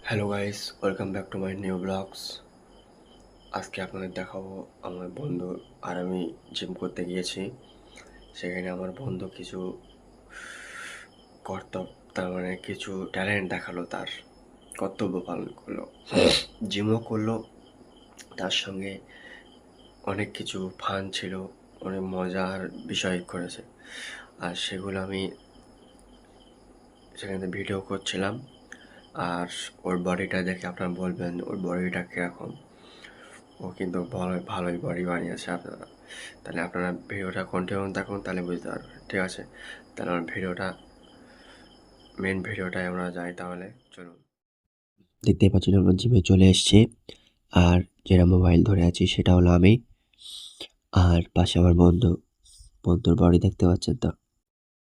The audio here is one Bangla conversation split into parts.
Hello guys, welcome back to my new blogs. আজকে আপনাদের দেখাবো আমার বন্ধু আর আমি জিম করতে গিয়েছি। সেখানে আমার বন্ধু কিছু কর্তব্য, তার মানে কিছু ট্যালেন্ট দেখালো, তার কর্তব্য পালন করলো, জিমও করলো। তার সঙ্গে অনেক কিছু ফান ছিল, অনেক মজার বিষয় করেছে। আর সেগুলো আমি সেখানে ভিডিও করছিলাম। আর ওর বডিটা দেখে আপনারা বলবেন ওর বডিটা কীরকম। ও কিন্তু ভালোই বডি বানিয়েছে আপনারা। তাহলে আপনারা ভিডিওটা কন্টিনিউ দেখুন, তাহলে বুঝতে পারবেন। ঠিক আছে, তাহলে আমার মেন ভিডিওটায় আমরা যাই। তাহলে চলুন। দেখতেই পাচ্ছেন আমরা জিমে চলে এসেছি। আর যেটা মোবাইল ধরে আছি সেটা হলো আমি। আর পাশে আমার বন্ধুর বডি দেখতে পাচ্ছেন তো।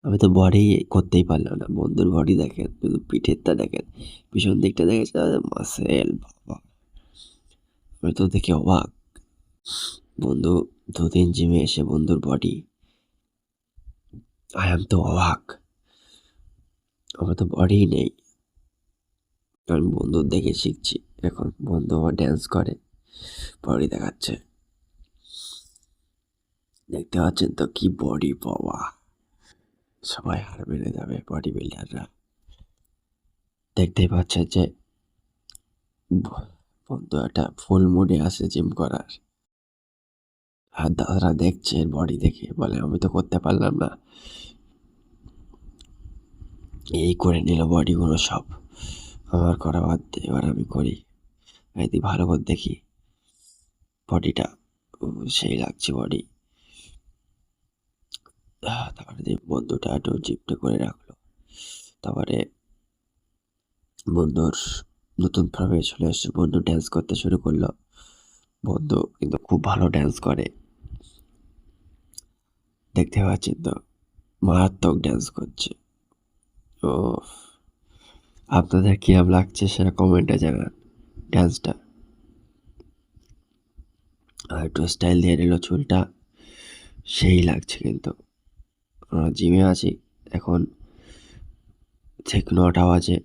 আমি তো বডি করতেই পারলাম না। বন্ধুর বডি দেখেন, শুধু পিঠেরটা দেখেন, পিছন দিকটা দেখেছে মাসেল, বাবা আমি তো দেখে অবাক। বন্ধু 2 দিন জিমে এসে বন্ধুর বডি, আই এম তো অবাক। আমার তো বডিই নেই। আমি বন্ধুর দেখে শিখছি। এখন বন্ধু আবার ড্যান্স করে, বডি দেখাচ্ছে। দেখতে পাচ্ছেন তো কি বডি, বাবা সবাই হার মেনে যাবে বডি বিল্ডাররা। দেখতেই পাচ্ছেন যে বন্ধু একটা ফুল মুডে আছে জিম করার। আর দাদারা দেখছে বডি দেখে, বলে আমি তো করতে পারলাম না। এই করে নিল বডিগুলো সব। আমার করা বাদ দিয়ে এবার আমি করি। যদি ভালো করে দেখি বডিটা, সেই লাগছে বডি। তারপরে যে বন্ধুটা একটু জিপটা করে রাখলো। তারপরে বন্ধুর নতুন ফর্মে চলে আসছে, বন্ধু ড্যান্স করতে শুরু করলো। বন্ধু কিন্তু খুব ভালো ড্যান্স করে, দেখতে পাচ্ছেন তো, মারাত্মক ড্যান্স করছে। ও, আপনাদের কিরম লাগছে সেটা কমেন্টে জানান ড্যান্সটা। আর একটু স্টাইল দিয়ে নিল চুলটা, সেই লাগছে। কিন্তু আমরা জিমে আছি এখন, ঠিক 9টা বাজে।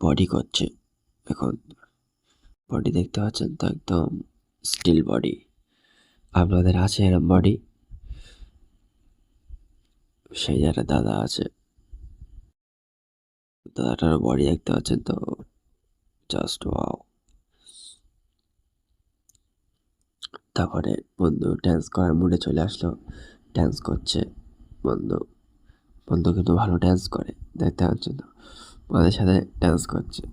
বডি করছে এখন। বডি দেখতে পাচ্ছেন তো, একদম স্টিল বডি। আপনাদের আছে এরম বডি? সেই যারা দাদা আছে, দাদাটার বডি দেখতে পাচ্ছেন তো, জাস্ট ওয়াও। তারপরে বন্ধু ড্যান্স করার মুডে চলে আসলো, ড্যান্স করছে বন্ধু। বন্ধু কিন্তু ভালো ড্যান্স করে, দেখতে পাচ্ছেন তো, আমাদের সাথে ড্যান্স করছে,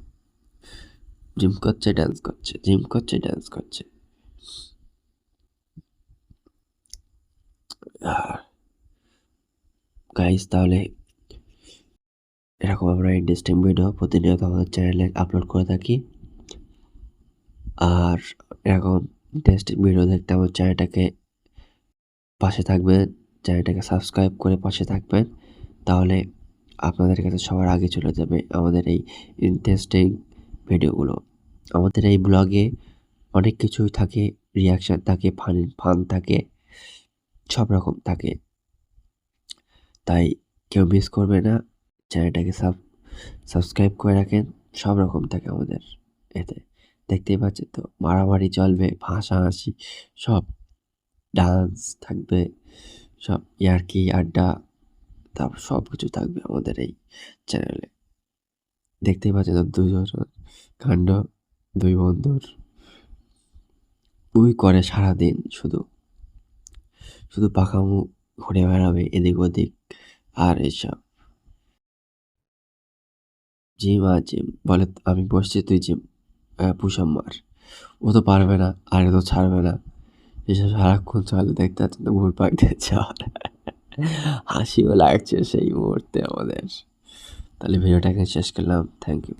জিম করছে, ড্যান্স করছে, জিম করছে, ড্যান্স করছে। আর গাইস, তাহলে এরকম আমরা ইন্টারেস্টিং ভিডিও প্রতিনিয়ত আমাদের চ্যানেলে আপলোড করে থাকি। আর এরকম ইন্টারেস্টিং ভিডিও দেখতে আমার চ্যানেলটাকে পাশে থাকবেন, চ্যানেলটাকে সাবস্ক্রাইব করে পাশে থাকবেন। তাহলে আপনাদের কাছে সবার আগে চলে যাবে আমাদের এই ইন্টারেস্টিং ভিডিওগুলো। আমাদের এই ব্লগে অনেক কিছুই থাকে, রিয়াকশান থাকে, ফান থাকে, সব রকম থাকে। তাই কেউ মিস করবে না, চ্যানেলটাকে সাবস্ক্রাইব করে রাখেন। সব রকম থাকে আমাদের এতে, দেখতেই পাচ্ছেন তো। মারামারি চলবে, হাসাহাসি, সব ডান্স থাকবে, সব ইয়ার্কি আড্ডা, তারপর সব কিছু থাকবে আমাদের এই চ্যানেলে। দেখতেই পাচ্ছেন তো, দুজন কাণ্ড, দুই বন্ধুর করে সারাদিন শুধু শুধু পাখামু ঘুরে বেড়াবে এদিক ওদিক। আর এসব জিম আর জিম বলে, আমি বসছি তুই জিম পুশ আপ মার। ও তো পারবে না, আর এ তো ছাড়বে না। এসব সারাক্ষণ চলে, দেখতে পাচ্ছেন তো, ঘুরপাক দিচ্ছে। আর হাসিও লাগছে সেই মুহূর্তে আমাদের। তাহলে ভিডিওটাকে শেষ করলাম, থ্যাংক ইউ।